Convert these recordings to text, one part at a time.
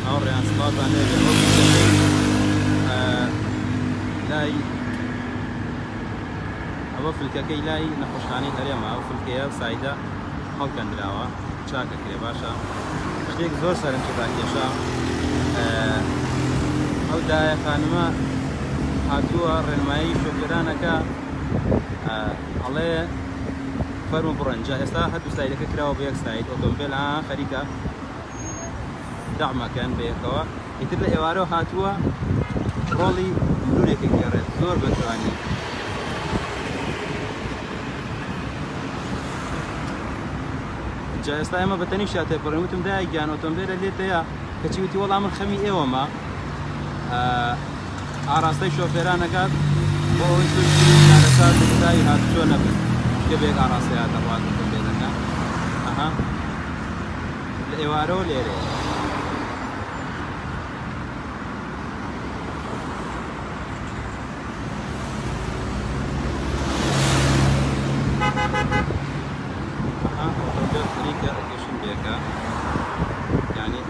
هاوڕێیان سڵاتان لێبێ لای ئەوە فلکەکەی لای نەخۆشخانەی هەرێمە ئەو فلکەیە سایدە هەڵکەندراوە چاکە کرێ باشە شتێک زۆر سەرنجدان کێشە ئەو دایە خانمە هاتووە ڕێنمایی شۆفێرانەکە ئەڵێ فەرمو بڕەنجە ئێستا هەردوو سایدەکە کراوە بە یەک ساید ئۆتۆمبیل خەریکە دەعمەکەن بەیەکەوە ئیتر لە ئێوارەوە هاتووە ڕۆڵی مرورێکی گەڕێت زۆر بەتوانی جا ئێستا ئێمە بەتەنی شاتێ پڕێن وتم دایگیان ئۆتۆمبیلە لێتەیە کەچی وتی وەڵام من خەمی ئێوەمە ئاراستەی شۆفێرانەکات بۆ ئەوەی تووشی دای هاتووە نەبێت کە بێک ئاراستەی هاتەڕات ئۆتۆمبیلەکە لە ئێوارەوە لێرێ يعني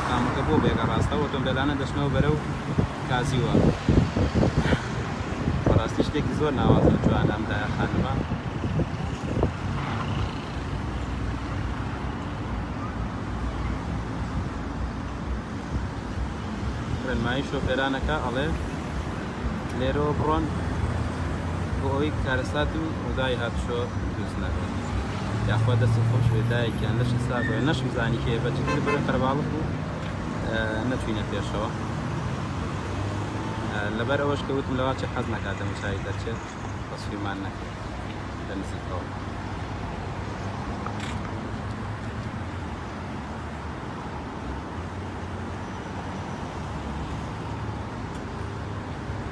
قام كبو بيقى راسته وتنبلانه دشنو برو كازيوا راستي شتێک زۆر ناوازە جوان ئەم دایە خانمە ڕێنمایی شۆفێرانەکە ئەڵێ لێرەوە بڕۆن بۆ ئەوەی کارەسات و ڕووداوی هاتوشۆ دروست نەکەن یاخوا دەست خۆش وێدایەکیان لەش سابێ نەشم زانی کێ بەجدتر بەرەو قەرباڵق و نەچوینە پێشەوە لەبەر ئەوەش کە وتم لەواچی حەز نەکاتە موسایی دەرچێت بەسفیمان نەکرد لە نزیکەوە